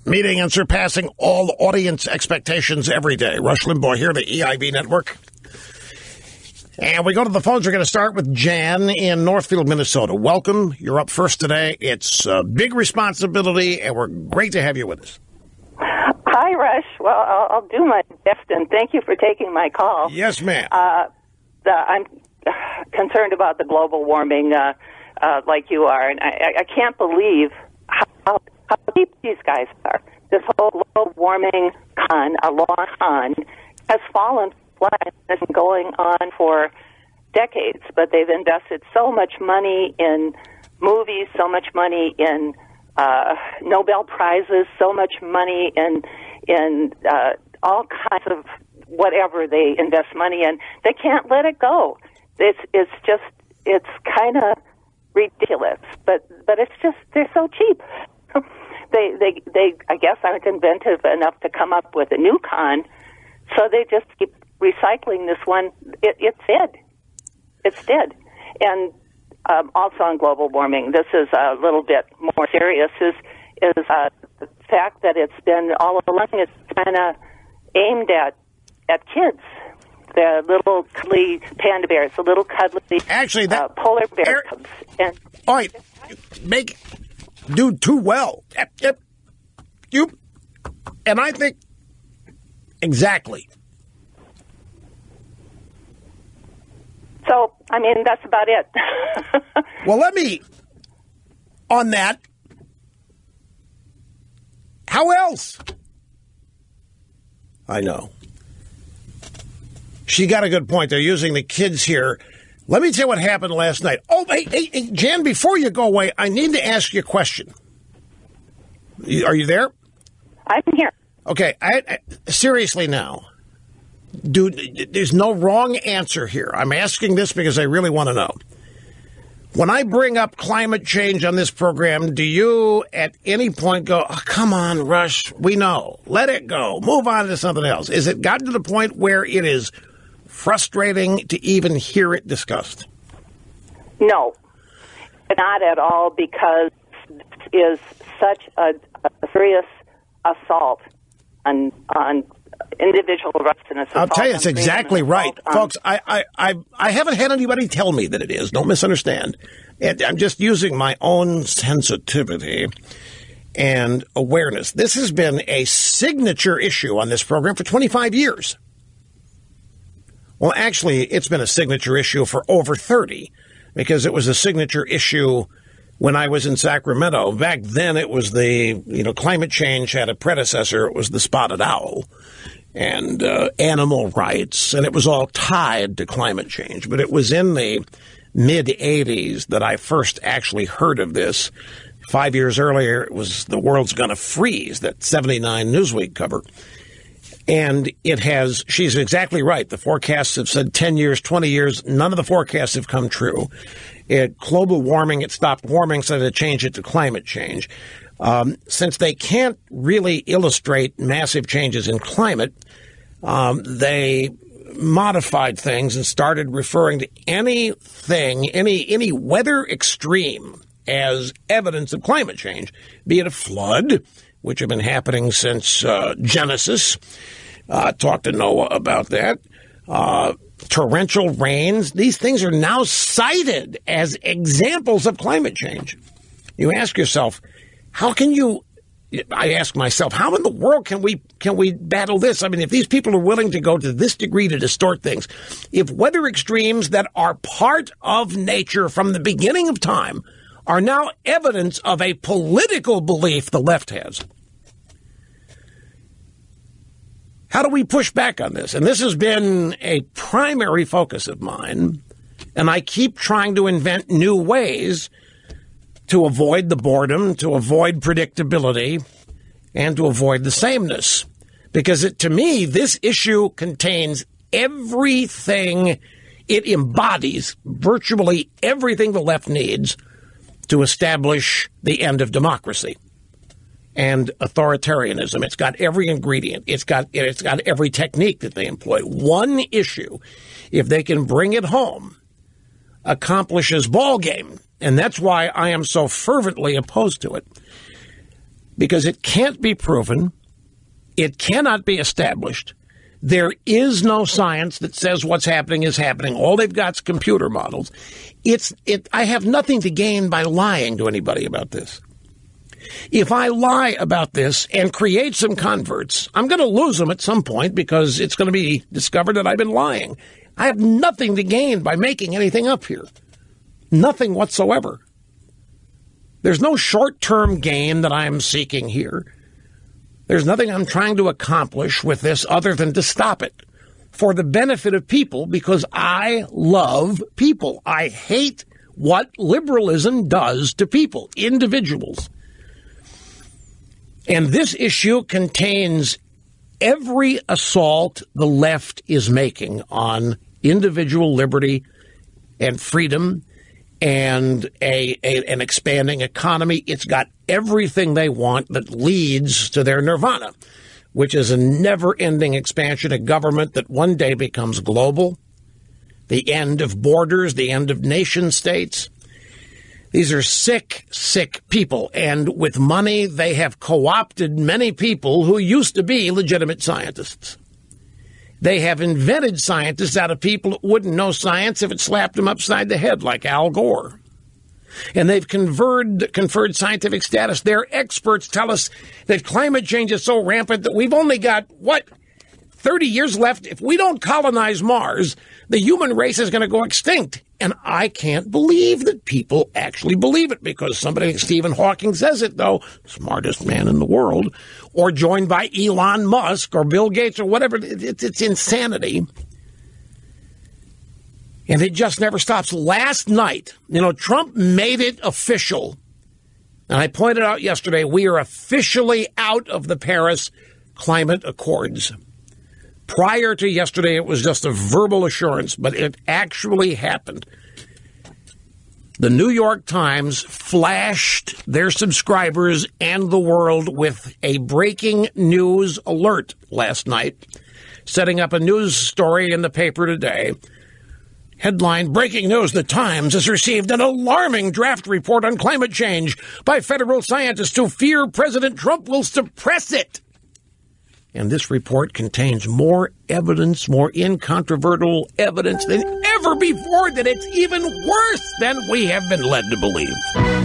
Meeting and surpassing all audience expectations every day. Rush Limbaugh here, the EIB Network. And we go to the phones. We're going to start with Jan in Northfield, Minnesota. Welcome. You're up first today. It's a big responsibility, and we're great to have you with us. Hi, Rush. Well, I'll do my best, and thank you for taking my call. Yes, ma'am. I'm concerned about the global warming like you are, and I can't believe how deep these guys are. This whole global warming a long con, has fallen flat and has been going on for decades, but they've invested so much money in movies, so much money in Nobel Prizes, so much money in all kinds of whatever they invest money in. They can't let it go. It's kind of ridiculous, but it's just, they're so cheap. They I guess aren't inventive enough to come up with a new con, so they just keep recycling this one. It's dead. It's dead. And also on global warming, this is a little bit more serious, is the fact that it's been all along, it's kind of aimed at kids. The little cuddly panda bears, the little cuddly polar bear cubs. And all right, do too well. Yep. And I think exactly. So, I mean, that's about it. Well, let me, on that, how else? I know. She got a good point. They're using the kids here. Let me tell you what happened last night. Oh, hey, Jan, before you go away, I need to ask you a question. Are you there? I'm here. Okay, seriously now. Dude, there's no wrong answer here. I'm asking this because I really want to know. When I bring up climate change on this program, do you at any point go, oh, come on, Rush, we know. Let it go. Move on to something else. Is it gotten to the point where it is frustrating to even hear it discussed? No, not at all, because this is such a serious assault on individual rights. I'll tell you, it's exactly right. Folks, I haven't had anybody tell me that it is. Don't misunderstand. I'm just using my own sensitivity and awareness. This has been a signature issue on this program for 25 years. Well, actually, it's been a signature issue for over 30, because it was a signature issue when I was in Sacramento. Back then, it was climate change had a predecessor. It was the spotted owl and animal rights, and it was all tied to climate change. But it was in the mid-'80s that I first actually heard of this. 5 years earlier, it was The World's Gonna Freeze, that 79 Newsweek cover. And it has, she's exactly right. The forecasts have said 10 years, 20 years. None of the forecasts have come true. Global warming, it stopped warming, so they changed it to climate change. Since they can't really illustrate massive changes in climate, they modified things and started referring to anything, any weather extreme as evidence of climate change, be it a flood, which have been happening since Genesis. Talked to Noah about that. Torrential rains. These things are now cited as examples of climate change. You ask yourself, how can you? I ask myself, how in the world can we battle this? I mean, if these people are willing to go to this degree to distort things, if weather extremes that are part of nature from the beginning of time are now evidence of a political belief the left has, how do we push back on this? And this has been a primary focus of mine, and I keep trying to invent new ways to avoid the boredom, to avoid predictability, and to avoid the sameness. Because to me, this issue contains everything. It embodies virtually everything the left needs to establish the end of democracy and authoritarianism. It's got every ingredient. It's got every technique that they employ. One issue, if they can bring it home, accomplishes ball game. And that's why I am so fervently opposed to it. because it can't be proven. It cannot be established. There is no science that says what's happening is happening. All they've got is computer models. I have nothing to gain by lying to anybody about this. If I lie about this and create some converts, I'm going to lose them at some point because it's going to be discovered that I've been lying. I have nothing to gain by making anything up here. Nothing whatsoever. There's no short-term gain that I'm seeking here. There's nothing I'm trying to accomplish with this other than to stop it for the benefit of people because I love people. I hate what liberalism does to people, individuals. And this issue contains every assault the left is making on individual liberty and freedom and an expanding economy. It's got everything they want that leads to their nirvana, which is a never-ending expansion of government that one day becomes global, the end of borders, the end of nation-states. These are sick, sick people, and with money, they have co-opted many people who used to be legitimate scientists. They have invented scientists out of people that wouldn't know science if it slapped them upside the head, like Al Gore. And they've conferred scientific status. Their experts tell us that climate change is so rampant that we've only got, 30 years left? If we don't colonize Mars, the human race is going to go extinct. And I can't believe that people actually believe it because somebody like Stephen Hawking says it, though, smartest man in the world, or joined by Elon Musk or Bill Gates or whatever. It's insanity. And it just never stops. Last night, Trump made it official. And I pointed out yesterday, we are officially out of the Paris Climate Accords. Prior to yesterday, it was just a verbal assurance, but it actually happened. The New York Times flashed their subscribers and the world with a breaking news alert last night, setting up a news story in the paper today. Headline, breaking news, the Times has received an alarming draft report on climate change by federal scientists who fear President Trump will suppress it. And this report contains more evidence, more incontrovertible evidence than ever before, that it's even worse than we have been led to believe.